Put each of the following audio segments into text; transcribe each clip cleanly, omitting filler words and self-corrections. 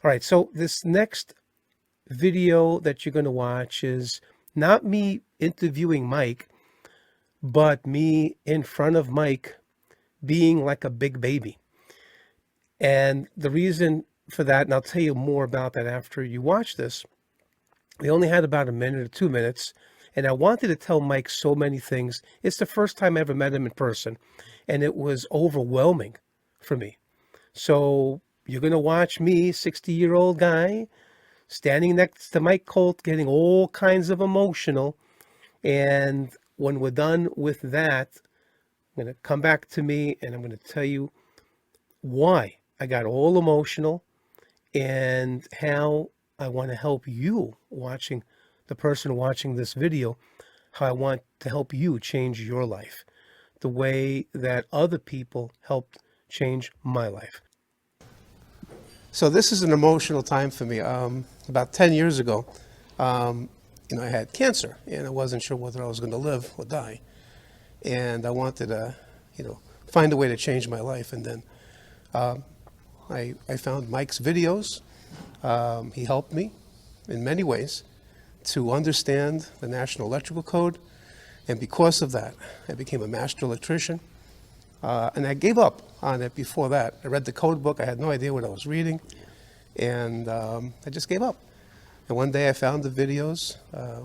All right, so this next video that you're going to watch is not me interviewing Mike, but me in front of Mike being like a big baby. And the reason for that, and I'll tell you more about that after you watch this, we only had about a minute or 2 minutes, and I wanted to tell Mike so many things. It's the first time I ever met him in person, and it was overwhelming for me. So you're going to watch me, 60-year-old guy, standing next to Mike Holt, getting all kinds of emotional. And when we're done with that, I'm going to come back to me and I'm going to tell you why I got all emotional and how I want to help you watching the person watching this video, how I want to help you change your life the way that other people helped change my life. So this is an emotional time for me. About 10 years ago, I had cancer and I wasn't sure whether I was going to live or die. And I wanted to, find a way to change my life. And then I found Mike's videos. He helped me in many ways to understand the National Electrical Code. And because of that, I became a master electrician. And I gave up on it before that. I read the code book. I had no idea what I was reading. And I just gave up. And one day I found the videos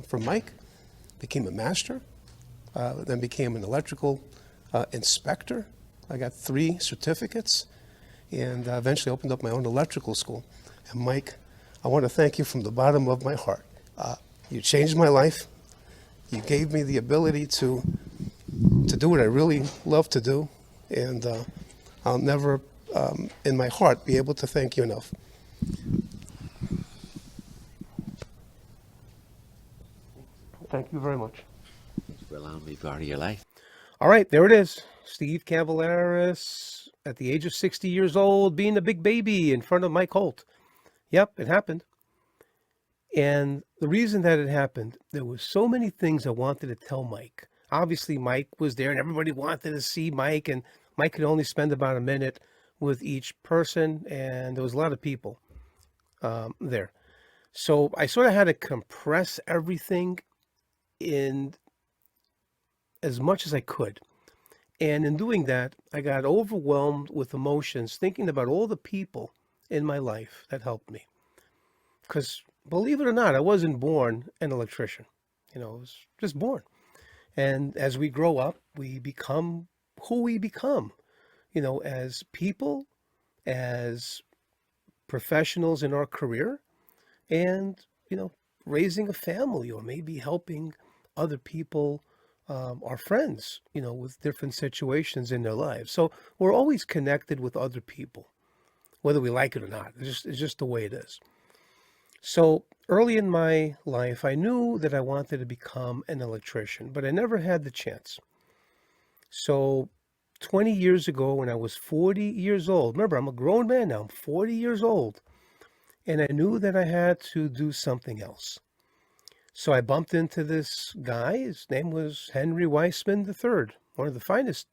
from Mike, became a master, then became an electrical inspector. I got 3 certificates and eventually opened up my own electrical school. And Mike, I want to thank you from the bottom of my heart. You changed my life. You gave me the ability to do what I really love to do. And I'll never, in my heart, be able to thank you enough. Thank you very much. Thanks for allowing me part of your life. All right, there it is. Steve Cavalaris at the age of 60 years old, being a big baby in front of Mike Holt. Yep, it happened. And the reason that it happened, there was so many things I wanted to tell Mike. Obviously, Mike was there and everybody wanted to see Mike, and Mike could only spend about a minute with each person, and there was a lot of people there. So I sort of had to compress everything in as much as I could. And in doing that, I got overwhelmed with emotions, thinking about all the people in my life that helped me. Because believe it or not, I wasn't born an electrician. I was just born. And as we grow up, we become who we become, as people, as professionals in our career, and, raising a family or maybe helping other people, our friends, with different situations in their lives. So we're always connected with other people, whether we like it or not. It's just the way it is. So early in my life, I knew that I wanted to become an electrician, but I never had the chance. So 20 years ago, when I was 40 years old, remember, I'm a grown man now, I'm 40 years old, and I knew that I had to do something else. So I bumped into this guy. His name was Henry Weissman III, one of the finest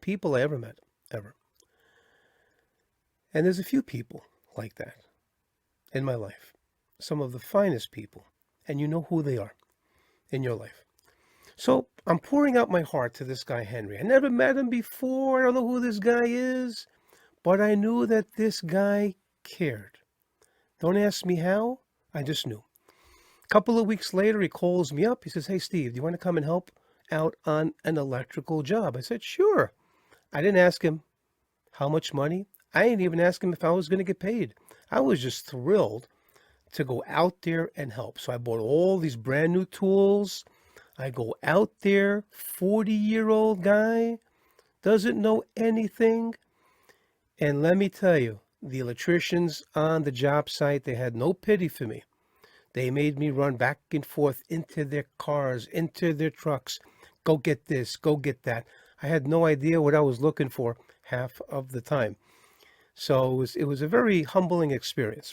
people I ever met, ever. And there's a few people like that in my life, some of the finest people, and you know who they are in your life. So I'm pouring out my heart to this guy, Henry. I never met him before. I don't know who this guy is, but I knew that this guy cared. Don't ask me how, I just knew. A couple of weeks later, he calls me up. He says, "Hey, Steve, do you want to come and help out on an electrical job?" I said, "Sure." I didn't ask him how much money. I didn't even ask him if I was going to get paid. I was just thrilled to go out there and help. So I bought all these brand new tools. I go out there, 40-year-old guy, doesn't know anything. And let me tell you, the electricians on the job site, they had no pity for me. They made me run back and forth into their cars, into their trucks. Go get this, go get that. I had no idea what I was looking for half of the time. So it was a very humbling experience.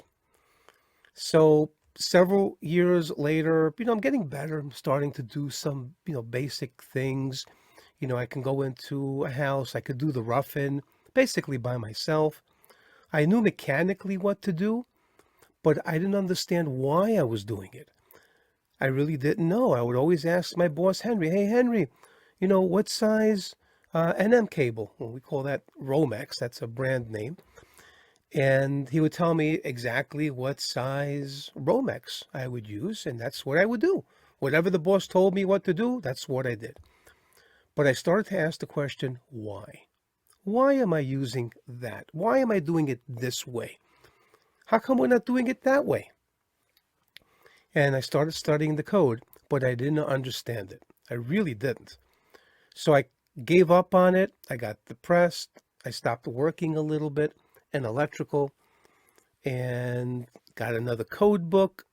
So several years later, I'm getting better. I'm starting to do some, basic things. I can go into a house, I could do the rough-in, basically by myself. I knew mechanically what to do, but I didn't understand why I was doing it. I really didn't know. I would always ask my boss, Henry, hey, Henry, what size NM cable? Well, we call that Romex. That's a brand name. And he would tell me exactly what size Romex I would use, and that's what I would do. Whatever the boss told me what to do, that's what I did. But I started to ask the question, why? Why am I using that? Why am I doing it this way? How come we're not doing it that way? And I started studying the code, but I didn't understand it. I really didn't. So I gave up on it. I got depressed. I stopped working a little bit in electrical and got another code book,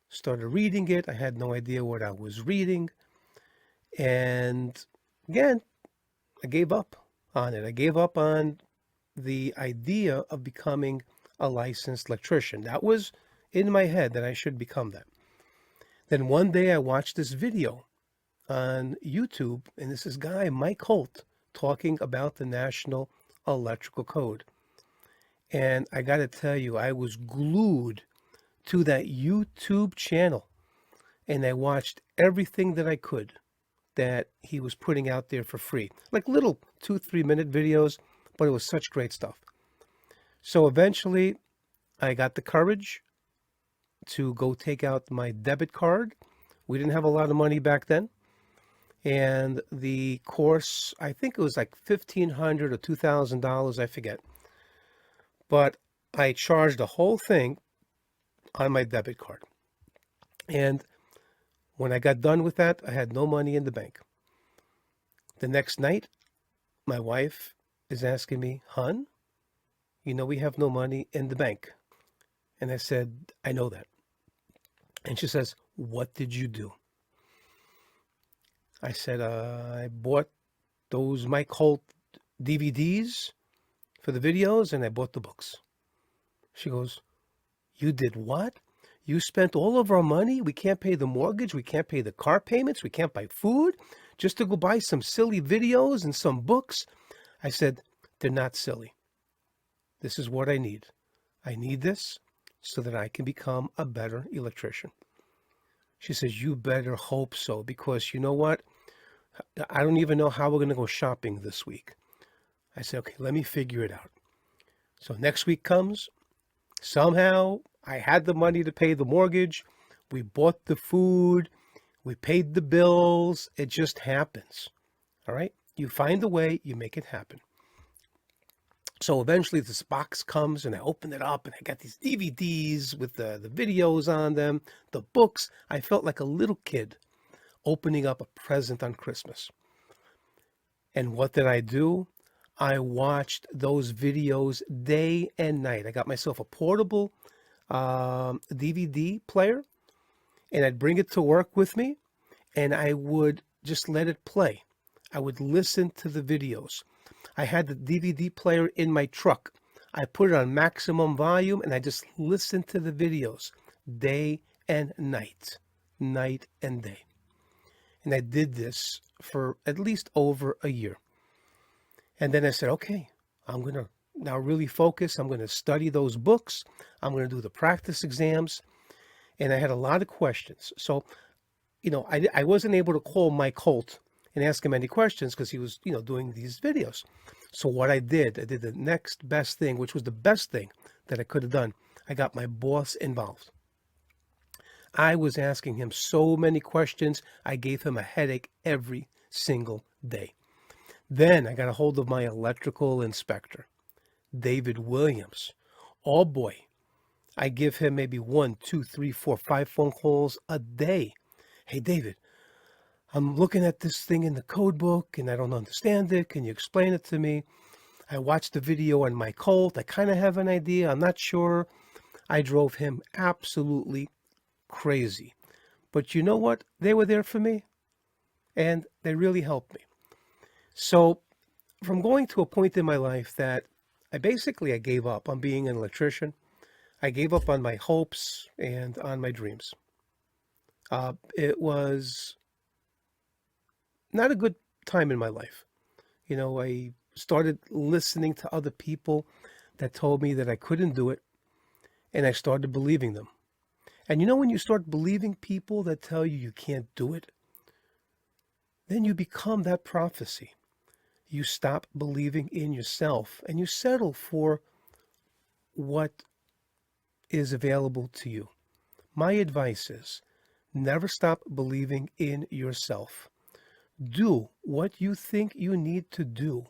started reading it. I had no idea what I was reading. And again, I gave up on it. I gave up on the idea of becoming a licensed electrician. That was in my head that I should become that. Then one day I watched this video on YouTube, and this is guy, Mike Holt, talking about the National Electrical Code. And I got to tell you, I was glued to that YouTube channel, and I watched everything that I could that he was putting out there for free, like little 2-3 minute videos, but it was such great stuff. So eventually I got the courage to go take out my debit card. We didn't have a lot of money back then. And the course, I think it was like $1,500 or $2,000, I forget. But I charged the whole thing on my debit card. And when I got done with that, I had no money in the bank. The next night, my wife is asking me, "Hun, we have no money in the bank." And I said, "I know that." And she says, "What did you do?" I said, "I bought those Mike Holt DVDs for the videos, and I bought the books." She goes, "You did what? You spent all of our money? We can't pay the mortgage. We can't pay the car payments. We can't buy food just to go buy some silly videos and some books?" I said, "They're not silly. This is what I need. I need this so that I can become a better electrician." She says, "You better hope so, because you know what? I don't even know how we're going to go shopping this week." I said, "Okay, let me figure it out." So next week comes. Somehow I had the money to pay the mortgage. We bought the food. We paid the bills. It just happens. All right? You find a way, you make it happen. So eventually this box comes, and I open it up, and I got these DVDs with the videos on them, the books. I felt like a little kid opening up a present on Christmas. And what did I do? I watched those videos day and night. I got myself a portable DVD player, and I'd bring it to work with me, and I would just let it play. I would listen to the videos. I had the DVD player in my truck. I put it on maximum volume, and I just listened to the videos day and night, night and day. And I did this for at least over a year. And then I said, okay, I'm going to now really focus. I'm going to study those books. I'm going to do the practice exams. And I had a lot of questions. So, I wasn't able to call Mike Holt and ask him any questions because he was, doing these videos. So what I did the next best thing, which was the best thing that I could have done. I got my boss involved. I was asking him so many questions. I gave him a headache every single day. Then I got a hold of my electrical inspector, David Williams. Oh boy, I give him maybe 1, 2, 3, 4, 5 phone calls a day. "Hey, David, I'm looking at this thing in the code book and I don't understand it. Can you explain it to me? I watched the video on my Colt. I kind of have an idea. I'm not sure." I drove him absolutely crazy. But you know what? They were there for me, and they really helped me. So from going to a point in my life that I gave up on being an electrician. I gave up on my hopes and on my dreams. It was not a good time in my life. I started listening to other people that told me that I couldn't do it. and I started believing them. And you know, when you start believing people that tell you you can't do it, then you become that prophecy. You stop believing in yourself and you settle for what is available to you. My advice is never stop believing in yourself. Do what you think you need to do.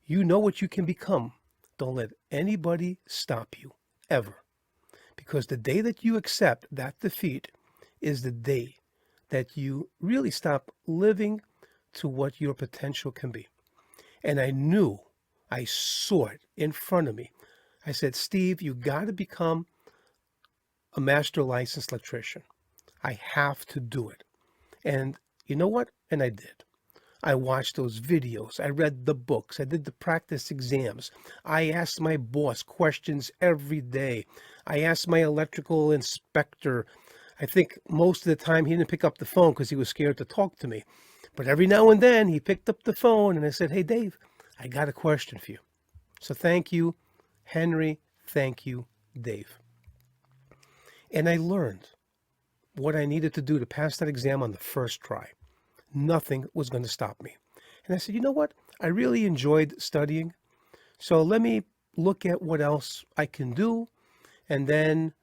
You know what you can become. Don't let anybody stop you, ever. Because the day that you accept that defeat is the day that you really stop living to what your potential can be. And I saw it in front of me. I said, Steve, you got to become a master licensed electrician. I have to do it. And you know what? And I did. I watched those videos. I read the books. I did the practice exams. I asked my boss questions every day. I asked my electrical inspector. I think most of the time he didn't pick up the phone because he was scared to talk to me. But every now and then he picked up the phone and I said, hey, Dave, I got a question for you. So thank you, Henry. Thank you, Dave. And I learned what I needed to do to pass that exam on the first try. Nothing was going to stop me. And I said, you know what? I really enjoyed studying. So let me look at what else I can do. And then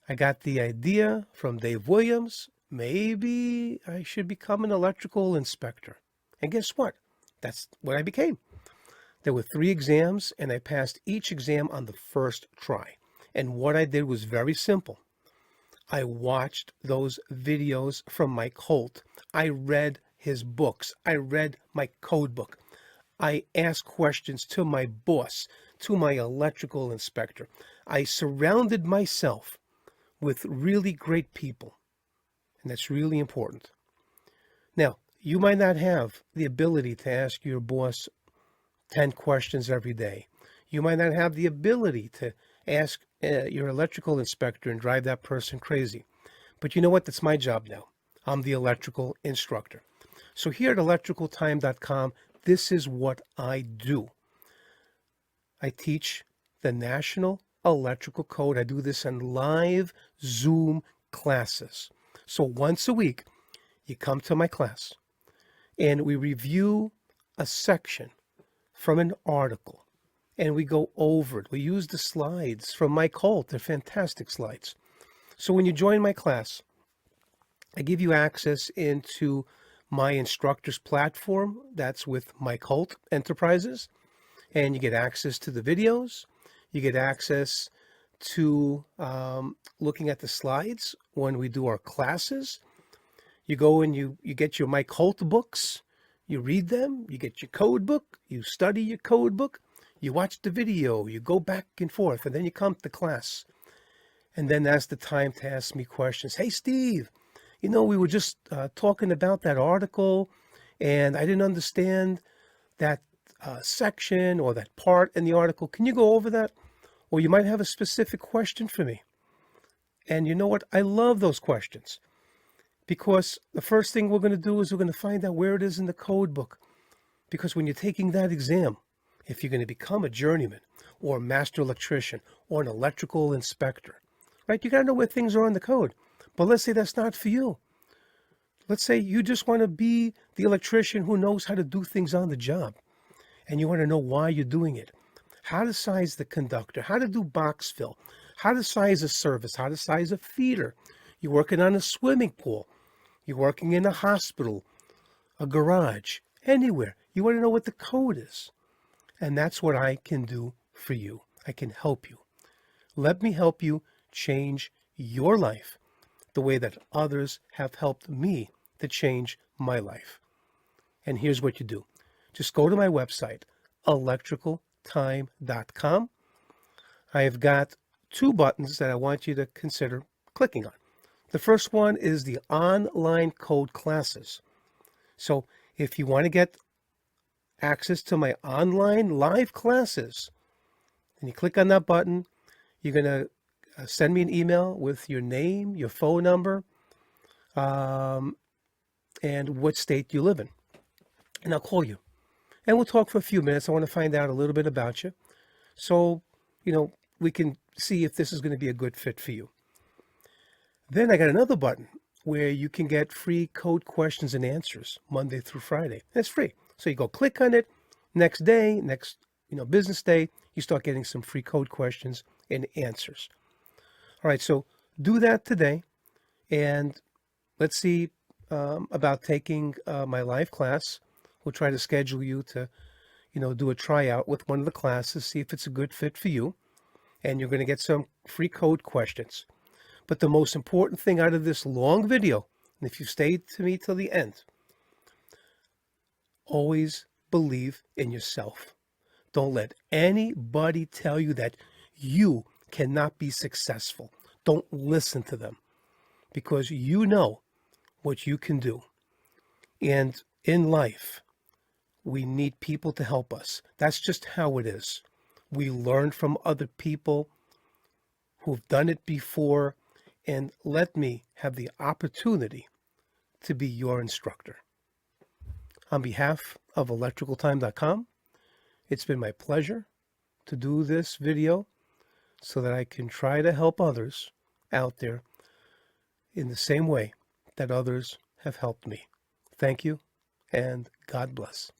I got the idea from Dave Williams. Maybe I should become an electrical inspector. And guess what? That's what I became. There were 3 exams, and I passed each exam on the first try. And what I did was very simple. I watched those videos from Mike Holt. I read his books. I read my code book. I asked questions to my boss, to my electrical inspector. I surrounded myself with really great people, and that's really important. Now, you might not have the ability to ask your boss 10 questions every day. You might not have the ability to ask your electrical inspector and drive that person crazy. But you know what? That's my job now. I'm the electrical instructor. So here at electricaltime.com, this is what I do. I teach the National Electrical Code. I do this in live Zoom classes. So once a week, you come to my class and we review a section from an article and we go over it. We use the slides from Mike Holt. They're fantastic slides. So when you join my class, I give you access into my instructor's platform. That's with Mike Holt Enterprises. And you get access to the videos. You get access to looking at the slides when we do our classes. You go and you get your Mike Holt books. You read them. You get your code book. You study your code book. You watch the video. You go back and forth. And then you come to class. And then that's the time to ask me questions. Hey, Steve, you know, we were just talking about that article, and I didn't understand that section or that part in the article. Can you go over that? Or you might have a specific question for me. And you know what? I love those questions because the first thing we're going to do is we're going to find out where it is in the code book. Because when you're taking that exam, if you're going to become a journeyman or a master electrician or an electrical inspector, right, you got to know where things are in the code. But let's say that's not for you. Let's say you just want to be the electrician who knows how to do things on the job. And you want to know why you're doing it. How to size the conductor, how to do box fill, how to size a service, how to size a feeder. You're working on a swimming pool. You're working in a hospital, a garage, anywhere. You want to know what the code is. And that's what I can do for you. I can help you. Let me help you change your life the way that others have helped me to change my life. And here's what you do. Just go to my website, electricaltime.com. I have got 2 buttons that I want you to consider clicking on. The first one is the online code classes. So if you want to get access to my online live classes, and you click on that button, you're going to send me an email with your name, your phone number, and what state you live in. And I'll call you. And we'll talk for a few minutes. I want to find out a little bit about you. So, you know, we can see if this is going to be a good fit for you. Then I got another button where you can get free code questions and answers Monday through Friday. It's free. So you go click on it, next day, next business day, you start getting some free code questions and answers. All right, so do that today, and let's see about taking my live class. We'll try to schedule you to, do a tryout with one of the classes, see if it's a good fit for you, and you're going to get some free code questions. But the most important thing out of this long video, and if you stayed to me till the end, always believe in yourself. Don't let anybody tell you that you cannot be successful. Don't listen to them, because you know what you can do. And in life, we need people to help us. That's just how it is. We learn from other people who've done it before, and let me have the opportunity to be your instructor. On behalf of electricaltime.com, it's been my pleasure to do this video so that I can try to help others out there in the same way that others have helped me. Thank you, and God bless.